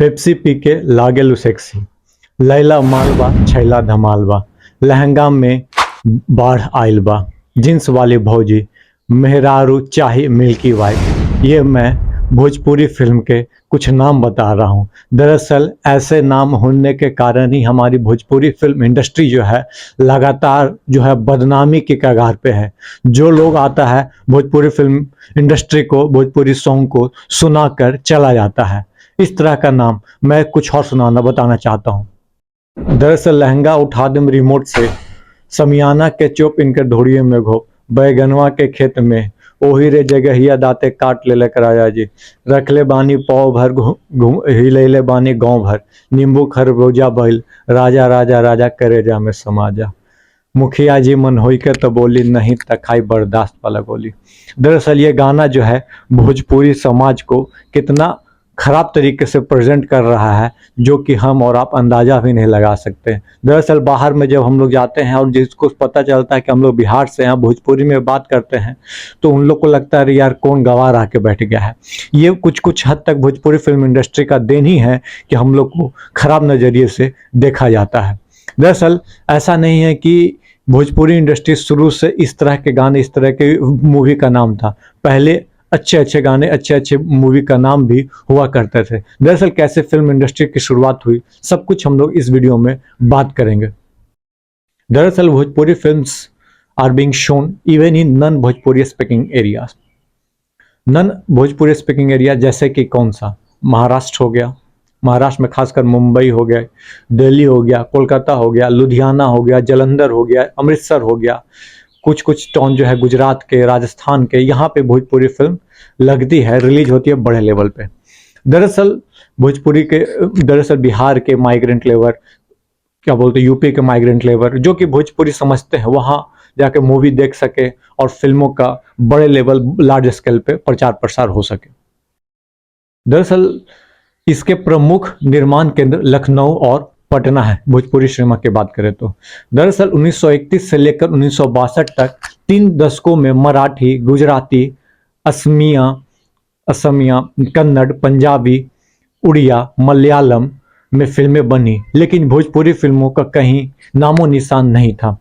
Pepsi P के लागेलू sexy, Laila मालबा छैला धमालबा, लहंगा में बाढ़ आइल बा, जींस वाली भौजी, मेहरारू चाही मिल्की वाइफ। ये मैं भोजपुरी फिल्म के कुछ नाम बता रहा हूँ। दरअसल ऐसे नाम होने के कारण ही हमारी भोजपुरी फिल्म इंडस्ट्री जो है लगातार जो है बदनामी की कगार पे है। जो लोग आता है भोजपुरी फिल्म इंडस्ट्री को, भोजपुरी सॉन्ग को सुनाकर चला जाता है। इस तरह का नाम मैं कुछ और सुनाना बताना चाहता हूँ। दरअसल लहंगा उठा दम रिमोट से, समियाना के चोप इनके ढोड़िए में घो, बैगनवा के खेत में ओही रे जगहिया दाते काट ले लेकर आया जी, रखले बानी पाव भर हिलैले बानी गाँव भर, नींबू खरबूजा बैल, राजा राजा राजा करेजा में समाजा। मुखिया जी मन होई के तो बोली, नहीं तखाई बर्दाश्त वाला गोली। दरअसल ये गाना जो है भोजपुरी समाज को कितना खराब तरीके से प्रेजेंट कर रहा है, जो कि हम और आप अंदाजा भी नहीं लगा सकते। दरअसल बाहर में जब हम लोग जाते हैं और जिसको पता चलता है कि हम लोग बिहार से हैं, भोजपुरी में बात करते हैं, तो उन लोग को लगता है यार कौन गंवार आके बैठ गया है। ये कुछ कुछ हद तक भोजपुरी फिल्म इंडस्ट्री का देन ही है कि हम लोग को खराब नज़रिए से देखा जाता है। दरअसल ऐसा नहीं है कि भोजपुरी इंडस्ट्री शुरू से इस तरह के गाने, इस तरह के मूवी का नाम था। पहले अच्छे अच्छे गाने, अच्छे अच्छे मूवी का नाम भी हुआ करते थे। दरअसल कैसे फिल्म इंडस्ट्री की शुरुआत हुई, सब कुछ हम लोग इस वीडियो में बात करेंगे। दरअसल Bhojpuri films are being shown even in non Bhojpuri speaking areas. Non Bhojpuri speaking area जैसे कि कौन सा? महाराष्ट्र हो गया, महाराष्ट्र में खासकर मुंबई हो गया, दिल्ली हो गया, कोलकाता हो गया, लुधियाना हो गया, जालंधर हो गया, अमृतसर हो गया, कुछ कुछ टाउन जो है गुजरात के, राजस्थान के, यहाँ पे भोजपुरी फिल्म लगती है, रिलीज होती है बड़े लेवल पे। दरअसल भोजपुरी के, दरअसल बिहार के माइग्रेंट लेबर, क्या बोलते हैं, यूपी के माइग्रेंट लेबर जो कि भोजपुरी समझते हैं, वहाँ जाके मूवी देख सके और फिल्मों का बड़े लेवल, लार्ज स्केल पे प्रचार प्रसार हो सके। दरअसल इसके प्रमुख निर्माण केंद्र लखनऊ और पटना है, भोजपुरी सिनेमा की बात करें तो। दरअसल 1931 से लेकर 1962 तक 3 दशकों में मराठी, गुजराती, असमिया, कन्नड़, पंजाबी, उड़िया, मलयालम में फिल्में बनी, लेकिन भोजपुरी फिल्मों का कहीं नामो निशान नहीं था।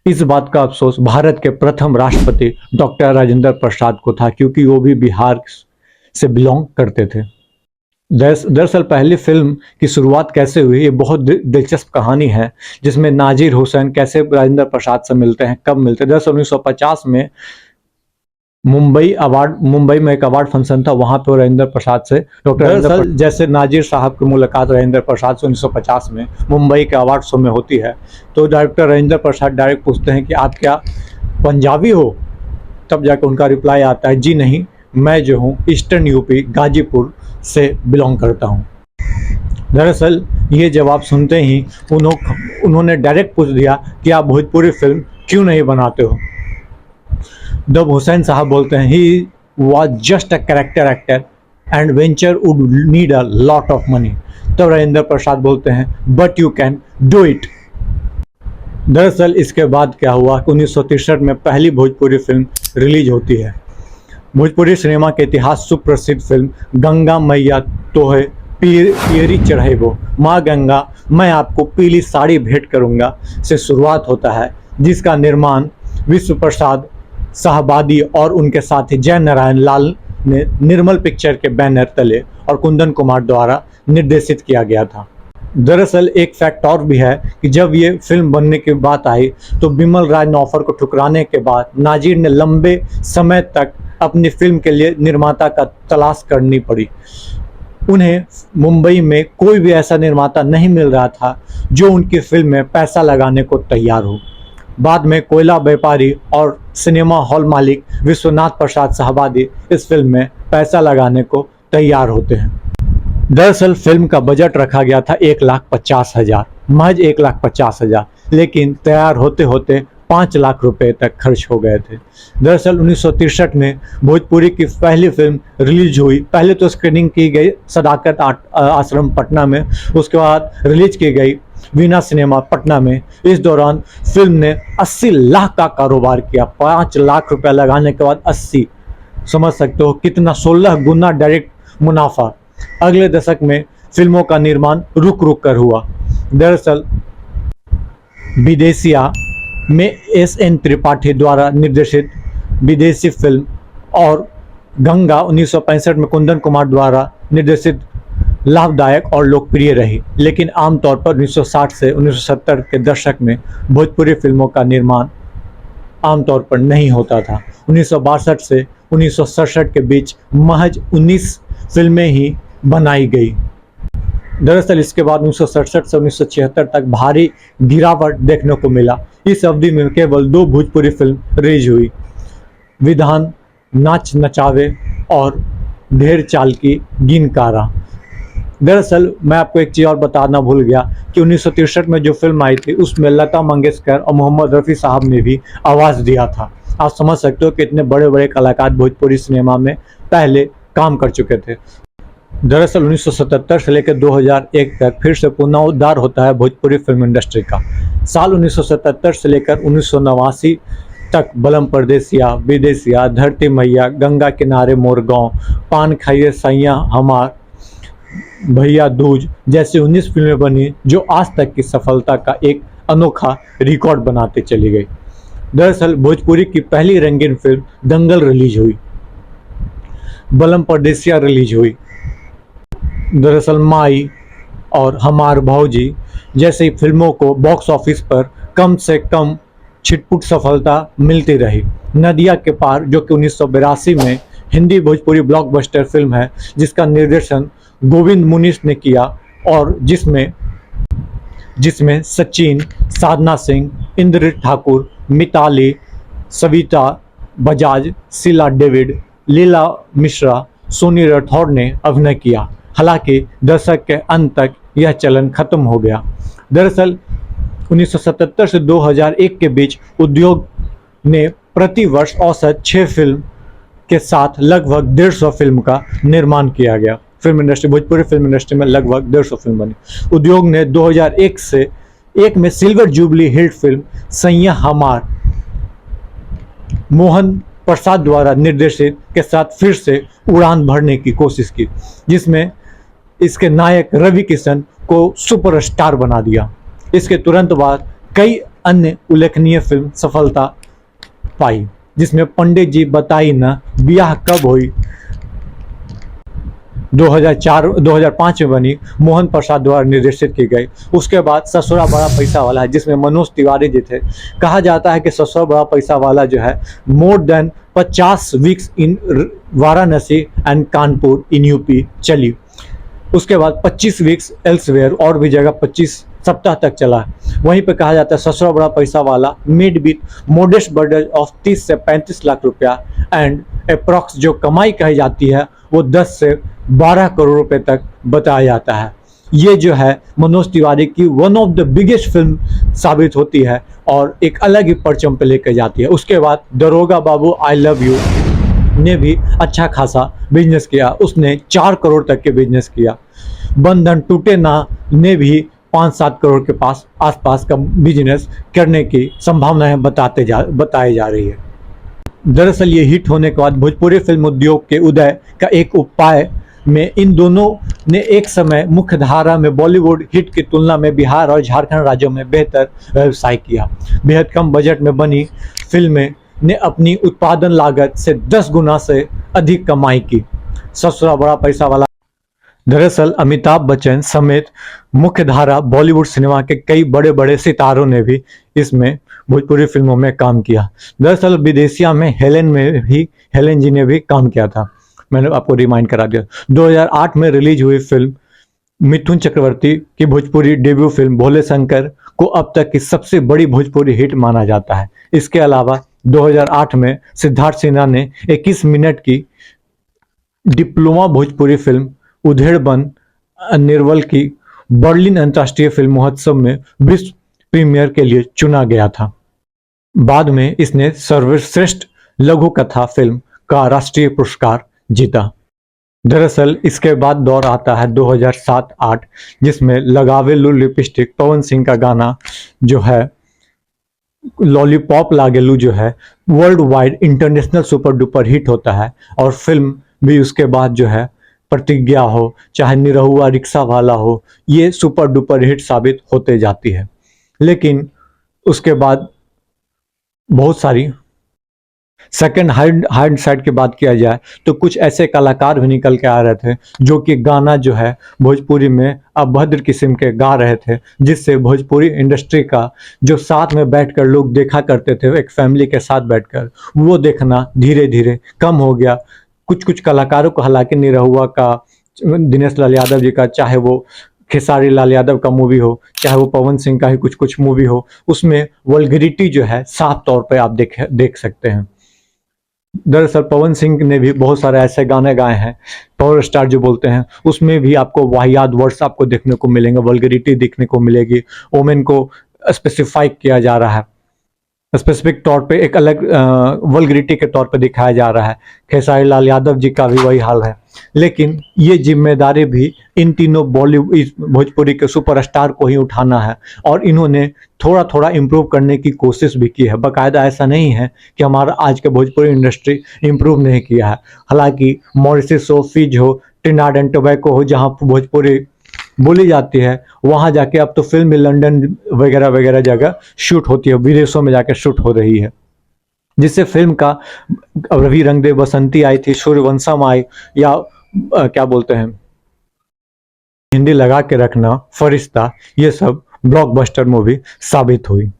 इस बात का अफसोस भारत के प्रथम राष्ट्रपति डॉक्टर राजेंद्र प्रसाद को था, क्योंकि वो भी बिहार से बिलोंग करते थे। दरअसल पहली फिल्म की शुरुआत कैसे हुई, ये बहुत दिलचस्प कहानी है, जिसमें नाजिर हुसैन कैसे राजेंद्र प्रसाद से मिलते हैं, कब मिलते हैं। दरअसल 1950 में मुंबई में एक अवार्ड फंक्शन था, वहाँ पे राजेंद्र प्रसाद से डॉक्टर जैसे नाजिर साहब की मुलाकात राजेंद्र प्रसाद से 1950 में मुंबई के अवार्ड शो में होती है, तो डायरेक्टर राजेंद्र प्रसाद डायरेक्ट पूछते हैं कि आप क्या पंजाबी हो? तब जाकर उनका रिप्लाई आता है, जी नहीं, मैं जो हूँ ईस्टर्न यूपी गाजीपुर से बिलोंग करता हूँ। दरअसल ये जवाब सुनते ही उन्होंने डायरेक्ट पूछ दिया कि आप भोजपुरी फिल्म क्यों नहीं बनाते हो? तब हुसैन साहब बोलते हैं, he was just a character actor and venture would need a lot of money. तब राजेंद्र प्रसाद बोलते हैं, but you can do it. दरअसल इसके बाद क्या हुआ कि 1963 में पहली भोजपुरी फिल्म रिलीज होती है। भोजपुरी सिनेमा के इतिहास सुप्रसिद्ध फिल्म गंगा मैया तोहे पियरी चढ़ेबो, माँ गंगा मैं आपको पीली साड़ी भेंट करूँगा से शुरुआत होता है, जिसका निर्माण विश्व प्रसाद शाहबादी और उनके साथी जय नारायण लाल ने निर्मल पिक्चर के बैनर तले और कुंदन कुमार द्वारा निर्देशित किया गया था। दरअसल एक फैक्ट और भी है कि जब ये फिल्म बनने की बात आई तो बिमल राज ने ऑफर को ठुकराने के बाद नाजिर ने लंबे समय तक अपनी फिल्म के लिए निर्माता का तलाश करनी पड़ी। उन्हें मुंबई में कोई भी ऐसा निर्माता नहीं मिल रहा था जो उनकी फिल्म में पैसा लगाने को तैयार हो। बाद में कोयला व्यापारी और सिनेमा हॉल मालिक विश्वनाथ प्रसाद शाहबादी इस फिल्म में पैसा लगाने को तैयार होते हैं। दरअसल फिल्म का बजट रखा गया था 1,50,000, महज 1,50,000, लेकिन तैयार होते होते 5 लाख रुपए तक खर्च हो गए थे। दरअसल 1963 में भोजपुरी की पहली फिल्म रिलीज हुई। पहले तो स्क्रीनिंग की गई सदाकत आश्रम पटना में, उसके बाद रिलीज की गई वीना सिनेमा पटना में। इस दौरान फिल्म ने 80 लाख का कारोबार किया। 5 लाख रुपया लगाने के बाद 80, समझ सकते हो कितना, 16 गुना डायरेक्ट मुनाफा। अगले दशक में फिल्मों का निर्माण रुक रुक कर हुआ। दरअसल विदेशिया में एस.एन. त्रिपाठी द्वारा निर्देशित विदेशी फिल्म और गंगा 1965 में कुंदन कुमार द्वारा निर्देशित लाभदायक और लोकप्रिय रही, लेकिन आमतौर पर 1960 से 1970 के दशक में भोजपुरी फिल्मों का निर्माण आमतौर पर नहीं होता था। 1962 से 1967 के बीच महज 19 फिल्में ही बनाई गई। दरअसल इसके बाद 1967 से 1976 तक भारी गिरावट देखने को मिला। इस अवधि में केवल 2 भोजपुरी फिल्म रिलीज हुई, विधान नाच नचावे और ढेर चाल की गिनकारा। दरअसल मैं आपको एक चीज़ और बताना भूल गया कि 1963 में जो फिल्म आई थी उसमें लता मंगेशकर और मोहम्मद रफ़ी साहब ने भी आवाज़ दिया था। आप समझ सकते हो कि इतने बड़े बड़े कलाकार भोजपुरी सिनेमा में पहले काम कर चुके थे। दरअसल 1977 से लेकर 2001 तक फिर से पुनरुद्धार होता है भोजपुरी फिल्म इंडस्ट्री का। साल 1977 से लेकर 1989 तक बलम परदेसिया, विदेसिया, धरती मैया, गंगा किनारे मोर गाँव, पान खाइए सैया हमार, भैया दूज जैसी 19 फिल्में बनी जो आज तक की सफलता का एक अनोखा रिकॉर्ड बनाते चली गई। दरअसल भोजपुरी की पहली रंगीन फिल्म दंगल रिलीज हुई, बलम परदेसिया रिलीज हुई। दरअसल माई और हमार भौजी जैसी फिल्मों को बॉक्स ऑफिस पर कम से कम छिटपुट सफलता मिलती रही। नदिया के पार जो कि 1982 में हिंदी भोजपुरी ब्लॉकबस्टर फिल्म है, जिसका निर्देशन गोविंद मुनीस ने किया और जिसमें सचिन, साधना सिंह, इंद्रजीत ठाकुर, मिताली, सविता बजाज, शीला डेविड, लीला मिश्रा, सोनी राठौर ने अभिनय किया। हालांकि दशक के अंत तक यह चलन खत्म हो गया। दरअसल 1977 से 2001 के बीच उद्योग ने प्रति वर्ष औसत 6 फिल्म के साथ लगभग 150 फिल्म का निर्माण किया गया। Film industry, Bhojpuri film industry में लगभग 150 फिल्म बनी। उद्योग ने 2001 में सिल्वर जुबली हिट फिल्म सैया हमार मोहन प्रसाद द्वारा निर्देशित के साथ फिर से उड़ान भरने की कोशिश की, जिसमें इसके नायक रवि किशन को सुपरस्टार बना दिया। इसके तुरंत बाद कई अन्य उल्लेखनीय फिल्म सफलता पाई, जिसमें पंडित जी बताई न, ब्याह कब हुई 2005 में बनी, मोहन प्रसाद द्वारा निर्देशित की गई। उसके बाद ससुरा बड़ा पैसा वाला है, जिसमें मनोज तिवारी जी थे। कहा जाता है कि ससुरा बड़ा पैसा वाला जो है more than 50 weeks in Varanasi and Kanpur in UP चली। उसके बाद 25 वीक्स एल्सवेयर और भी जगह 25 सप्ताह तक चला। वहीं पे कहा जाता है ससुरा बड़ा पैसा वाला made with modest budget of 30 से 35 लाख रुपया एंड अप्रॉक्स जो कमाई कही जाती है वो 10 से 12 करोड़ रुपए तक बताया जाता है। ये जो है मनोज तिवारी की one of the biggest film साबित होती है और एक अलग ही परचम पे लेकर जाती है। उसके बाद दरोगा बाबू आई लव यू ने भी अच्छा खासा बिजनेस किया, उसने 4 करोड़ तक के बिजनेस किया। बंधन टूटे ना ने भी 5-7 करोड़ के आसपास का बिजनेस करने की संभावनाएं बताई जा रही है। दरअसल ये हिट होने के बाद भोजपुरी फिल्म उद्योग के उदय का एक उपाय में इन दोनों ने एक समय मुख्य धारा में बॉलीवुड हिट की तुलना में बिहार और झारखंड राज्यों में बेहतर व्यवसाय किया। बेहद कम बजट में बनी फिल्में ने अपनी उत्पादन लागत से 10 गुना से अधिक कमाई की। ससुरा बड़ा पैसा वाला। दरअसल अमिताभ बच्चन समेत मुख्य धारा बॉलीवुड सिनेमा के कई बड़े बड़े सितारों ने भी इसमें भोजपुरी फिल्मों में काम किया। दरअसल विदेशिया में हेलेन जी ने भी काम किया था। मैंने आपको रिमाइंड करा दिया। 2008 में रिलीज हुई फिल्म मिथुन चक्रवर्ती की भोजपुरी डेब्यू फिल्म भोले शंकर को अब तक की सबसे बड़ी भोजपुरी हिट माना जाता है। इसके अलावा 2008 में सिद्धार्थ सिन्हा ने 21 मिनट की डिप्लोमा भोजपुरी फिल्म उधेड़बन निर्वल की बर्लिन अंतर्राष्ट्रीय फिल्म महोत्सव में विश्व प्रीमियर के लिए चुना गया था। बाद में इसने सर्वश्रेष्ठ लघु कथा फिल्म का राष्ट्रीय पुरस्कार जीता। दरअसल इसके बाद दौर आता है 2007-8 जिसमें लगावेलू लिपस्टिक पवन सिंह का गाना जो है लॉलीपॉप लागेलू जो है world wide international super duper hit होता है और फिल्म भी उसके बाद जो है प्रतिज्ञा हो, चाहे निरहुआ रिक्शा वाला हो, ये सुपर डुपर हिट साबित होते जाती है। लेकिन उसके बाद बहुत सारी सेकंड हाइड साइड की बात किया जाए तो कुछ ऐसे कलाकार भी निकल के आ रहे थे जो कि गाना जो है भोजपुरी में अभद्र किस्म के गा रहे थे, जिससे भोजपुरी इंडस्ट्री का जो साथ में बैठकर लोग देखा करते थे एक फैमिली के साथ बैठकर, वो देखना धीरे धीरे कम हो गया। कुछ कुछ कलाकारों को, हालांकि निरहुआ का, दिनेश लाल यादव जी का, चाहे वो खेसारी लाल यादव का मूवी हो, चाहे वो पवन सिंह का ही कुछ कुछ मूवी हो, उसमें वल्गरिटी जो है साफ तौर पे आप देख सकते हैं। दरअसल पवन सिंह ने भी बहुत सारे ऐसे गाने गाए हैं, पावर स्टार जो बोलते हैं, उसमें भी आपको वाहियात वर्ड्स आपको देखने को मिलेंगे, वल्गरिटी देखने को मिलेगी। ओमेन को स्पेसिफाई किया जा रहा है, स्पेसिफिक तौर पे एक अलग वल्गरिटी के तौर पे दिखाया जा रहा है। खेसारी लाल यादव जी का भी वही हाल है। लेकिन ये जिम्मेदारी भी इन तीनों बॉलीवुड भोजपुरी के सुपरस्टार को ही उठाना है, और इन्होंने थोड़ा थोड़ा इम्प्रूव करने की कोशिश भी की है। बाकायदा ऐसा नहीं है कि हमारा आज के भोजपुरी इंडस्ट्री इम्प्रूव नहीं किया है। हालांकि मॉरिशस हो, फिज हो, ट्रिनिडाद एंड टोबैको हो, जहाँ भोजपुरी बोली जाती है, वहाँ जाके अब तो फिल्म लंदन वगैरह वगैरह जगह शूट होती है, विदेशों में जाकर शूट हो रही है, जिससे फिल्म का रवि रंग दे बसंती आई थी, सूर्यवंशम आई, या क्या बोलते हैं हिंदी लगा के रखना, फरिश्ता, ये सब ब्लॉकबस्टर मूवी साबित हुई।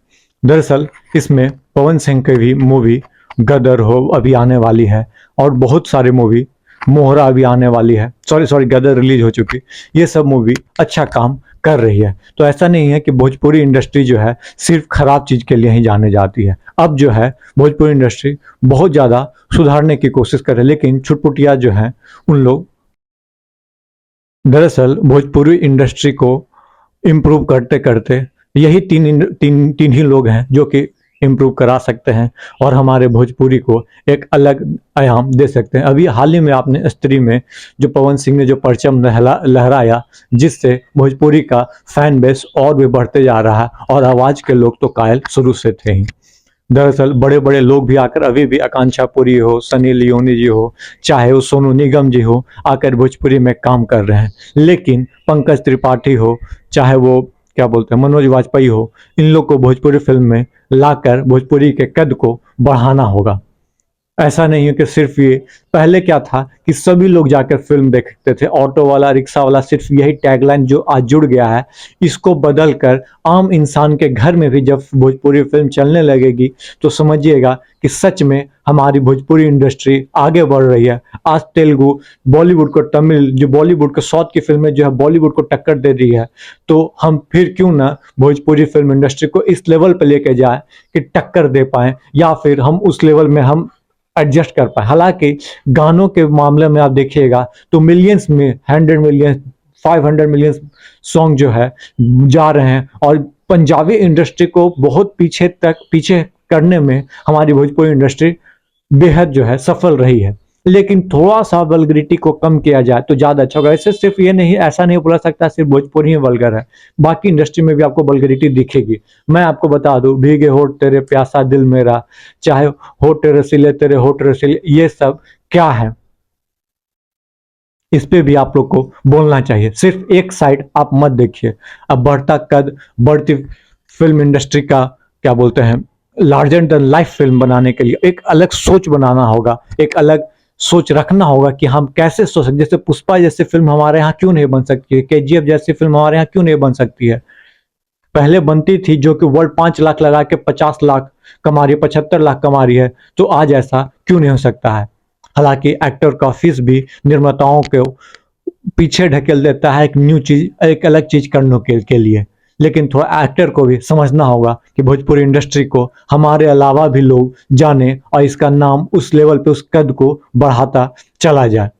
दरअसल इसमें पवन सिंह की भी मूवी गदर हो अभी आने वाली है, और बहुत सारे मूवी, मोहरा अभी आने वाली है, सॉरी गदर रिलीज हो चुकी, ये सब मूवी अच्छा काम कर रही है। तो ऐसा नहीं है कि भोजपुरी इंडस्ट्री जो है सिर्फ खराब चीज के लिए ही जाने जाती है। अब जो है भोजपुरी इंडस्ट्री बहुत ज्यादा सुधारने की कोशिश कर रहे हैं, लेकिन छुटपुटिया जो है उन लोग दरअसल भोजपुरी इंडस्ट्री को इम्प्रूव करते करते यही तीन ही लोग हैं जो कि इम्प्रूव करा सकते हैं और हमारे भोजपुरी को एक अलग आयाम दे सकते हैं। अभी हाल ही में आपने स्त्री में जो पवन सिंह ने जो परचम लहराया, जिससे भोजपुरी का फैन बेस और भी बढ़ते जा रहा है, और आवाज के लोग तो कायल शुरू से थे ही। दरअसल बड़े बड़े लोग भी आकर, अभी भी आकांक्षा पुरी हो, सनी लियोनी जी हो, चाहे वो सोनू निगम जी हो, आकर भोजपुरी में काम कर रहे हैं। लेकिन पंकज त्रिपाठी हो, चाहे वो क्या बोलते हैं मनोज वाजपेयी हो, इन लोग को भोजपुरी फिल्म में लाकर भोजपुरी के कद को बढ़ाना होगा। ऐसा नहीं है कि सिर्फ ये, पहले क्या था कि सभी लोग जाकर फिल्म देखते थे, ऑटो वाला, रिक्शा वाला, सिर्फ यही टैगलाइन जो आज जुड़ गया है, इसको बदलकर आम इंसान के घर में भी जब भोजपुरी फिल्म चलने लगेगी तो समझिएगा कि सच में हमारी भोजपुरी इंडस्ट्री आगे बढ़ रही है। आज तेलुगु बॉलीवुड को, तमिल जो बॉलीवुड को, साउथ की फिल्में जो है बॉलीवुड को टक्कर दे रही है, तो हम फिर क्यों ना भोजपुरी फिल्म इंडस्ट्री को इस लेवल पे लेके जाए कि टक्कर दे पाए, या फिर हम उस लेवल में हम एडजस्ट कर पाए। हालांकि गानों के मामले में आप देखिएगा तो मिलियंस में, 100 मिलियन, 500 मिलियन सॉन्ग जो है जा रहे हैं, और पंजाबी इंडस्ट्री को बहुत पीछे करने में हमारी भोजपुरी इंडस्ट्री बेहद जो है सफल रही है। लेकिन थोड़ा सा वल्गरिटी को कम किया जाए तो ज्यादा अच्छा होगा। ऐसे सिर्फ ये नहीं, ऐसा नहीं बोला सकता सिर्फ भोजपुरी ही वल्गर है, बाकी इंडस्ट्री में भी आपको वल्गरिटी दिखेगी। मैं आपको बता दूं, भीगे होठ तेरे प्यासा दिल मेरा, चाहे होठ रसीले तेरे होठ रसीले, ये सब क्या है, इस पे भी आप लोग को बोलना चाहिए। सिर्फ एक साइड आप मत देखिए। अब बढ़ता कद, बढ़ती फिल्म इंडस्ट्री का क्या बोलते हैं, लार्जर देन लाइफ फिल्म बनाने के लिए एक अलग सोच बनाना होगा, एक अलग सोच रखना होगा कि हम कैसे सोच सकते। जैसे पुष्पा जैसी फिल्म हमारे यहाँ क्यों नहीं बन सकती है, केजीएफ जैसी फिल्म हमारे यहाँ क्यों नहीं बन सकती है। पहले बनती थी, जो कि वर्ल्ड 5 लाख लगा के 50 लाख कमा रही है, 75 लाख कमा रही है, तो आज ऐसा क्यों नहीं हो सकता है। हालांकि एक्टर का फीस भी निर्माताओं को पीछे ढकेल देता है एक न्यू चीज, एक अलग चीज करने के लिए। लेकिन थोड़ा एक्टर को भी समझना होगा कि भोजपुरी इंडस्ट्री को हमारे अलावा भी लोग जाने और इसका नाम उस लेवल पे, उस कद को बढ़ाता चला जाए।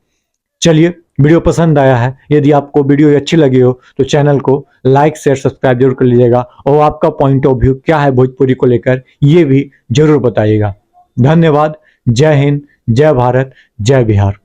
चलिए, वीडियो पसंद आया है, यदि आपको वीडियो अच्छी लगी हो तो चैनल को लाइक शेयर सब्सक्राइब जरूर कर लीजिएगा, और आपका पॉइंट ऑफ व्यू क्या है भोजपुरी को लेकर ये भी जरूर बताइएगा। धन्यवाद। जय हिंद, जय भारत, जय बिहार।